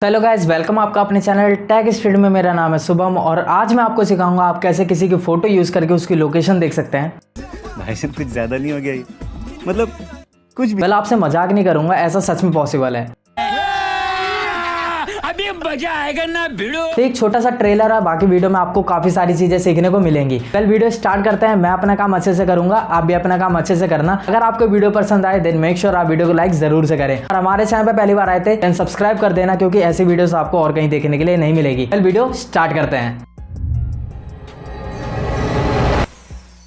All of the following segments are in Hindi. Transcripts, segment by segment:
हेलो गाइस, वेलकम आपका अपने चैनल टेक स्ट्रीट में। मेरा नाम है शुभम और आज मैं आपको सिखाऊंगा आप कैसे किसी की फोटो यूज करके उसकी लोकेशन देख सकते हैं। भाई साहब कुछ ज्यादा नहीं हो गया ये? मतलब कुछ भी। वेल, आपसे मजाक नहीं करूंगा, ऐसा सच में पॉसिबल है। अभी मजा आएगा ना भिड़ो। तो एक छोटा सा ट्रेलर है, बाकी वीडियो में आपको काफी सारी चीजें सीखने को मिलेंगी। वेल, वीडियो स्टार्ट करते हैं। मैं अपना काम अच्छे से करूंगा, आप भी अपना काम अच्छे से करना। अगर आपको वीडियो पसंद आए देन मेक श्योर आप वीडियो को लाइक जरूर से करें और हमारे चैनल पे पहली बार आए थे देन सब्सक्राइब कर देना, क्योंकि ऐसी वीडियोस आपको और कहीं देखने के लिए नहीं मिलेगी। वेल, वीडियो स्टार्ट करते हैं।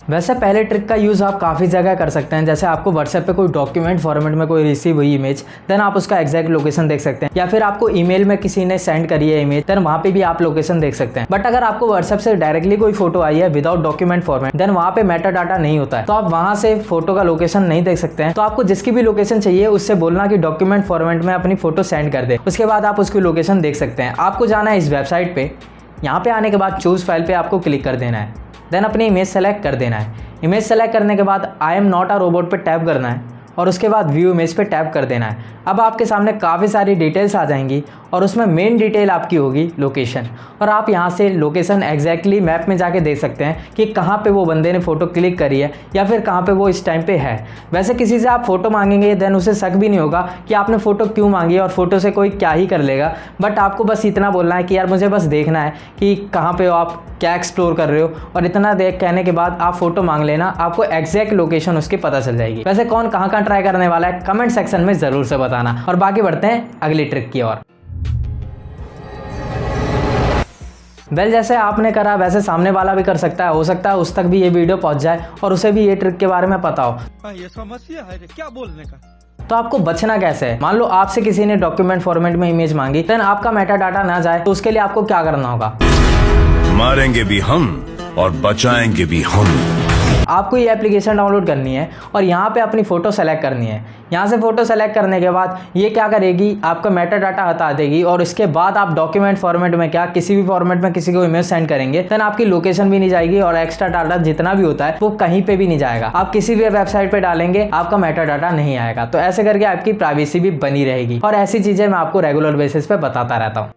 वैसे पहले ट्रिक का यूज़ आप काफ़ी जगह कर सकते हैं। जैसे आपको व्हाट्सएप पे कोई डॉक्यूमेंट फॉर्मेट में कोई रिसीव हुई इमेज, देन आप उसका एग्जैक्ट लोकेशन देख सकते हैं। या फिर आपको ईमेल में किसी ने सेंड करी है इमेज, देन वहाँ पे भी आप लोकेशन देख सकते हैं। बट अगर आपको व्हाट्सएप से डायरेक्टली कोई फोटो आई है विदाउट डॉक्यूमेंट फॉर्मेट, देन वहाँ पे मेटा डाटा नहीं होता है, तो आप वहाँ से फोटो का लोकेशन नहीं देख सकते हैं। तो आपको जिसकी भी लोकेशन चाहिए उससे बोलना कि डॉक्यूमेंट फॉर्मेट में अपनी फोटो सेंड कर दे, उसके बाद आप उसकी लोकेशन देख सकते हैं। आपको जाना है इस वेबसाइट पे। यहाँ पे आने के बाद चूज फाइल पे आपको क्लिक कर देना है, देन अपनी इमेज सेलेक्ट कर देना है। इमेज सेलेक्ट करने के बाद I am not a robot पे टैप करना है और उसके बाद व्यू इमेज पे टैप कर देना है। अब आपके सामने काफ़ी सारी डिटेल्स आ जाएंगी और उसमें मेन डिटेल आपकी होगी लोकेशन, और आप यहाँ से लोकेशन एग्जैक्टली मैप में जाके देख सकते हैं कि कहाँ पे वो बंदे ने फ़ोटो क्लिक करी है या फिर कहाँ पे वो इस टाइम पे है। वैसे किसी से आप फ़ोटो मांगेंगे देन उसे शक भी नहीं होगा कि आपने फ़ोटो क्यों मांगी और फ़ोटो से कोई क्या ही कर लेगा। बट आपको बस इतना बोलना है कि यार मुझे बस देखना है कि कहाँ पे हो, आप क्या एक्सप्लोर कर रहे हो, और इतना देख कहने के बाद आप फ़ोटो मांग लेना, आपको एग्जैक्ट लोकेशन उसकी पता चल जाएगी। वैसे कौन कहाँ कहाँ ट्राई करने वाला है कमेंट सेक्शन में ज़रूर से बताना। और बाकी बढ़ते हैं अगली ट्रिक की ओर। वेल, जैसे आपने करा वैसे सामने वाला भी कर सकता है। हो सकता है उस तक भी ये वीडियो पहुंच जाए और उसे भी ये ट्रिक के बारे में पता हो। ये समस्या है क्या बोलने का। तो आपको बचना कैसे है? मान लो आपसे किसी ने डॉक्यूमेंट फॉर्मेट में इमेज मांगी, देन आपका मेटा डाटा ना जाए, तो उसके लिए आपको क्या करना होगा? मारेंगे भी हम और बचाएंगे भी हम। आपको ये एप्लीकेशन डाउनलोड करनी है और यहाँ पे अपनी फ़ोटो सेलेक्ट करनी है। यहाँ से फ़ोटो सेलेक्ट करने के बाद ये क्या करेगी, आपका मेटा डाटा हटा देगी और इसके बाद आप डॉक्यूमेंट फॉर्मेट में क्या किसी भी फॉर्मेट में किसी को इमेज सेंड करेंगे, देन आपकी लोकेशन भी नहीं जाएगी और एक्स्ट्रा डाटा जितना भी होता है वो कहीं पे भी नहीं जाएगा। आप किसी भी वेबसाइट पे डालेंगे आपका मेटा डाटा नहीं आएगा। तो ऐसे करके आपकी प्राइवेसी भी बनी रहेगी और ऐसी चीज़ें मैं आपको रेगुलर बेसिस पे बताता रहता हूँ।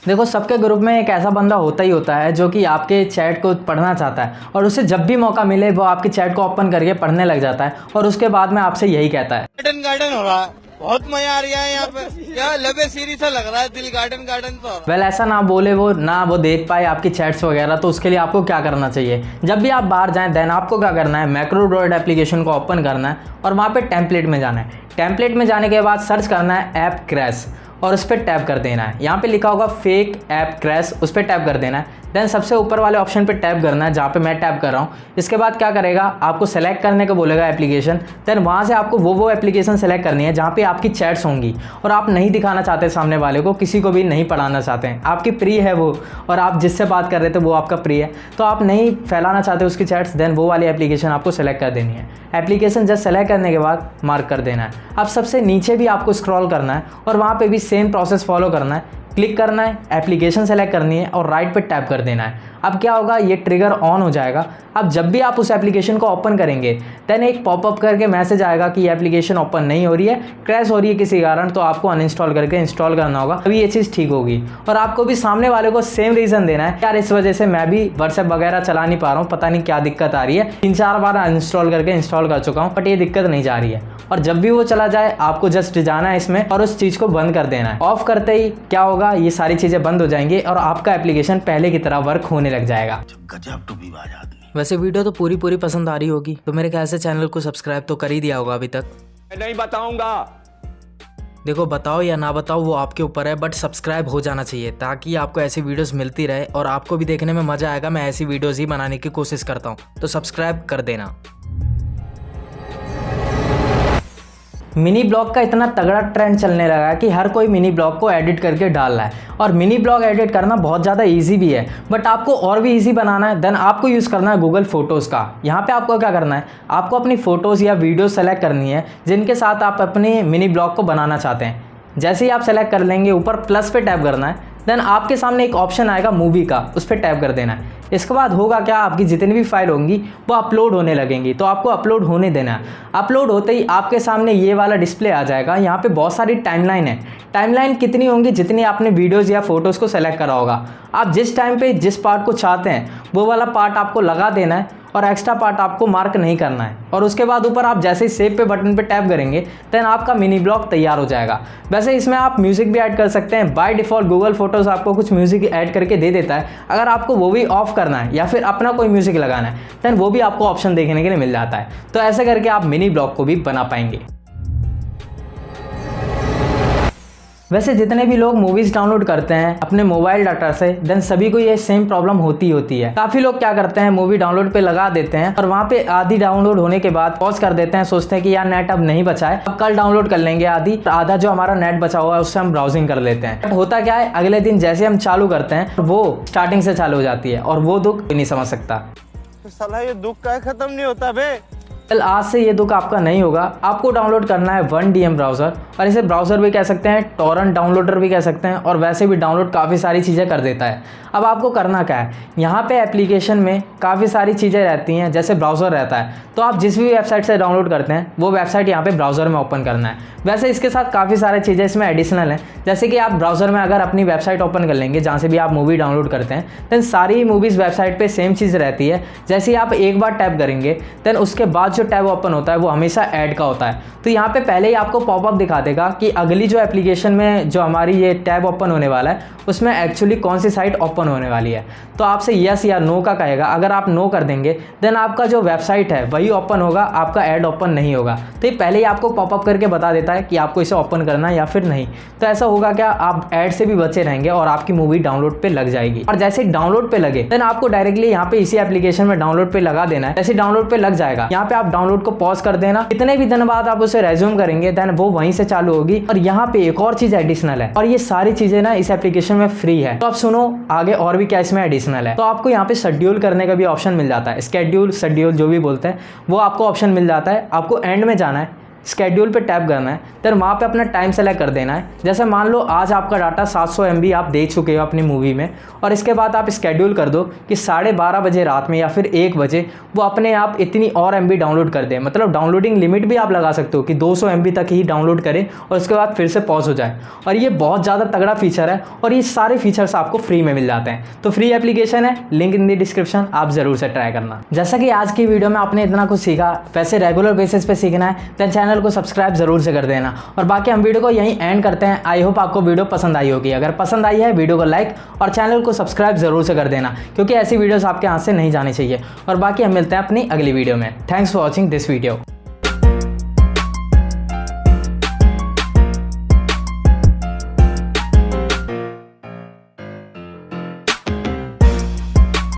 देखो, सबके ग्रुप में एक ऐसा बंदा होता ही होता है जो कि आपके चैट को पढ़ना चाहता है और उसे जब भी मौका मिले वो आपके चैट को ओपन करके पढ़ने लग जाता है और उसके बाद में आपसे यही कहता है, गार्डन गार्डन हो रहा है, बहुत मजा आ रहा है यहाँ पे, क्या लबे सीरीज सा लग रहा है, दिल गार्डन गार्डन तो हो रहा है। वेल, ऐसा ना बोले वो, ना वो देख पाए आपकी चैट्स वगैरह। तो उसके लिए आपको क्या करना चाहिए, जब भी आप बाहर जाएं देन आपको क्या करना है, मैक्रो डॉट एप्लीकेशन को ओपन करना है और वहाँ पे टेम्पलेट में जाना है। टेम्पलेट में जाने के बाद सर्च करना है ऐप क्रैश और उस पर टैप कर देना है। यहाँ पे लिखा होगा फेक ऐप क्रैश, उस पर टैप कर देना है। देन सबसे ऊपर वाले ऑप्शन पे टैप करना है जहाँ पे मैं टैप कर रहा हूँ। इसके बाद क्या करेगा, आपको सेलेक्ट करने को बोलेगा एप्लीकेशन। देन वहाँ से आपको वो एप्लीकेशन सेलेक्ट करनी है जहाँ पे आपकी चैट्स होंगी और आप नहीं दिखाना चाहते सामने वाले को, किसी को भी नहीं पढ़ाना चाहते हैं, आपकी प्रिय है वो और आप जिससे बात कर रहे थे वो आपका प्रिय है, तो आप नहीं फैलाना चाहते उसकी चैट्स, देन वो वाली एप्लीकेशन आपको सेलेक्ट कर देनी है। एप्लीकेशन जस्ट सेलेक्ट करने के बाद मार्क कर देना है। अब सबसे नीचे भी आपको स्क्रॉल करना है और वहाँ पे भी सेम प्रोसेस फॉलो करना है। क्लिक करना है, एप्लीकेशन सेलेक्ट करनी है और राइट पे टैप कर देना है। अब क्या होगा, ये ट्रिगर ऑन हो जाएगा। अब जब भी आप उस एप्लीकेशन को ओपन करेंगे देन एक पॉपअप करके मैसेज आएगा कि ये एप्लीकेशन ओपन नहीं हो रही है, क्रैश हो रही है किसी कारण, तो आपको अनइंस्टॉल करके इंस्टॉल करना होगा, तभी ये चीज़ ठीक होगी। और आपको भी सामने वाले को सेम रीज़न देना है, यार इस वजह से मैं भी व्हाट्सएप वगैरह चला नहीं पा रहा हूँ, पता नहीं क्या दिक्कत आ रही है, 3-4 बार अनइंस्टॉल करके इंस्टॉल कर चुका हूँ बट ये दिक्कत नहीं जा रही है। और जब भी वो चला जाए आपको जस्ट जाना है इसमें और उस चीज़ को बंद कर देना है। ऑफ करते ही क्या होगा, ये सारी चीज़ें बंद हो जाएंगी और आपका एप्लीकेशन पहले की तरह वर्क होने लग जाएगा। गजब टूबीबाज आदमी। वैसे वीडियो तो पूरी पसंद आ रही होगी, तो मेरे ख्याल से चैनल को सब्सक्राइब तो कर ही दिया होगा अभी तक। नहीं बताऊंगा। देखो, बताओ या ना बताओ वो आपके ऊपर है, बट सब्सक्राइब हो जाना चाहिए ताकि आपको ऐसी वीडियोस मिलती रहे और आपको भी देखने में मज़ा आएगा। मैं ऐसी वीडियोस ही बनाने की कोशिश करता हूँ, तो सब्सक्राइब कर देना। मिनी ब्लॉग का इतना तगड़ा ट्रेंड चलने लगा कि हर कोई मिनी ब्लॉग को एडिट करके डाल रहा है और मिनी ब्लॉग एडिट करना बहुत ज़्यादा इजी भी है। बट आपको और भी इजी बनाना है देन आपको यूज़ करना है गूगल फोटोज़ का। यहाँ पे आपको क्या करना है, आपको अपनी फ़ोटोज़ या वीडियो सेलेक्ट करनी है जिनके साथ आप अपने मिनी ब्लॉग को बनाना चाहते हैं। जैसे ही आप सेलेक्ट कर लेंगे ऊपर प्लस पे टैप करना है, देन आपके सामने एक ऑप्शन आएगा मूवी का, उस पर टैप कर देना है। इसके बाद होगा क्या, आपकी जितनी भी फाइल होंगी वो अपलोड होने लगेंगी, तो आपको अपलोड होने देना है। अपलोड होते ही आपके सामने ये वाला डिस्प्ले आ जाएगा। यहाँ पे बहुत सारी टाइमलाइन है। टाइमलाइन कितनी होंगी, जितनी आपने वीडियोज़ या फोटोज़ को सेलेक्ट करा होगा। आप जिस टाइम पे जिस पार्ट को चाहते हैं वो वाला पार्ट आपको लगा देना है और एक्स्ट्रा पार्ट आपको मार्क नहीं करना है। और उसके बाद ऊपर आप जैसे ही सेव पे बटन पे टैप करेंगे देन आपका मिनी ब्लॉग तैयार हो जाएगा। वैसे इसमें आप म्यूज़िक भी ऐड कर सकते हैं। बाय डिफ़ॉल्ट गूगल फोटोज़ आपको कुछ म्यूज़िक ऐड करके दे देता है। अगर आपको वो भी ऑफ करना है या फिर अपना कोई म्यूज़िक लगाना है देन वो भी आपको ऑप्शन देखने के लिए मिल जाता है। तो ऐसे करके आप मिनी ब्लॉग को भी बना पाएंगे। वैसे जितने भी लोग मूवीज़ डाउनलोड करते हैं अपने मोबाइल डाटा से देन सभी को ये सेम प्रॉब्लम होती है। काफ़ी लोग क्या करते हैं, मूवी डाउनलोड पे लगा देते हैं और वहाँ पे आधी डाउनलोड होने के बाद पॉज कर देते हैं, सोचते हैं कि यार नेट अब नहीं बचा है, अब कल डाउनलोड कर लेंगे आधा जो हमारा नेट बचा हुआ है उससे हम ब्राउजिंग कर लेते हैं। बट होता क्या है, अगले दिन जैसे हम चालू करते हैं वो स्टार्टिंग से चालू हो जाती है और वो दुख नहीं समझ सकता। साला ये दुख का खत्म नहीं होता बे। आज से ये दुख आपका नहीं होगा। आपको डाउनलोड करना है 1DM ब्राउज़र, और इसे ब्राउज़र भी कह सकते हैं, टॉरेंट डाउनलोडर भी कह सकते हैं, और वैसे भी डाउनलोड काफ़ी सारी चीज़ें कर देता है। अब आपको करना क्या है, यहाँ पे एप्लीकेशन में काफ़ी सारी चीज़ें रहती हैं, जैसे ब्राउज़र रहता है, तो आप जिस भी वेबसाइट से डाउनलोड करते हैं वो वेबसाइट यहाँ पे ब्राउज़र में ओपन करना है। वैसे इसके साथ काफ़ी सारी चीज़ें इसमें एडिशनल हैं, जैसे कि आप ब्राउज़र में अगर अपनी वेबसाइट ओपन कर लेंगे जहाँ से भी आप मूवी डाउनलोड करते हैं देन सारी मूवीज़ वेबसाइट पर सेम चीज़ रहती है। जैसे ही आप एक बार टैप करेंगे देन उसके बाद जो टैब ओपन होता है वो हमेशा ऐड का होता है। तो यहाँ पे पहले ही आपको पॉपअप दिखा देगा कि अगली जो एप्लीकेशन में जो हमारी ये टैब ओपन होने वाला है उसमें एक्चुअली कौन सी साइट ओपन होने वाली है। तो आपसे यस या नो का कहेगा। अगर आप नो कर देंगे देन आपका जो वेबसाइट है वही ओपन होगा, आपका ऐड ओपन नहीं होगा। तो ये पहले ही आपको पॉपअप करके बता देता है कि आपको इसे ओपन करना है या फिर नहीं। तो ऐसा होगा क्या, आप ऐड से भी बचे रहेंगे और आपकी मूवी डाउनलोड पे लग जाएगी। और जैसे डाउनलोड पे लगे देन आपको डायरेक्टली यहाँ पे इसी एप्लीकेशन में डाउनलोड पे लगा देना है। जैसे डाउनलोड पे लग जाएगा यहाँ पे आप डाउनलोड को पॉज कर देना। कितने भी दिन बाद आप उसे रेज्यूम करेंगे देन वो वहीं से चालू होगी। और यहाँ पे एक और चीज एडिशनल है, और ये सारी चीजें ना इस एप्लीकेशन में फ्री है। तो आप सुनो आगे और भी क्या इसमें एडिशनल है। तो आपको यहाँ पे शेड्यूल करने का भी ऑप्शन मिल जाता है, स्केड्यूल शेड्यूल जो भी बोलते हैं वो आपको ऑप्शन मिल जाता है। आपको एंड में जाना है, स्केड्यूल पे टैप करना है, फिर वहाँ पे अपना टाइम सेलेक्ट कर देना है। जैसे मान लो आज आपका डाटा 700 MB आप दे चुके हो अपनी मूवी में, और इसके बाद आप स्केड्यूल कर दो कि 12:30 बजे रात में या फिर 1 बजे वो अपने आप इतनी और MB डाउनलोड कर दे। मतलब डाउनलोडिंग लिमिट भी आप लगा सकते हो कि 200 MB तक ही डाउनलोड करें और उसके बाद फिर से पॉज हो जाए। और ये बहुत ज़्यादा तगड़ा फीचर है और ये सारे फीचर्स आपको फ्री में मिल जाते हैं। तो फ्री एप्लीकेशन है, लिंक इन द डिस्क्रिप्शन, आप ज़रूर से ट्राई करना। जैसा कि आज की वीडियो में आपने इतना कुछ सीखा, वैसे रेगुलर बेसिस पे सीखना है तो चैनल को सब्सक्राइब जरूर से कर देना। और बाकी हम वीडियो को यहीं एंड करते हैं। आई होप आपको वीडियो पसंद आई होगी। अगर पसंद आई है वीडियो को लाइक और चैनल को सब्सक्राइब जरूर से कर देना, क्योंकि ऐसी वीडियोस आपके हाथ से नहीं जानी चाहिए। और बाकी हम मिलते हैं अपनी अगली वीडियो में। Thanks for watching this video.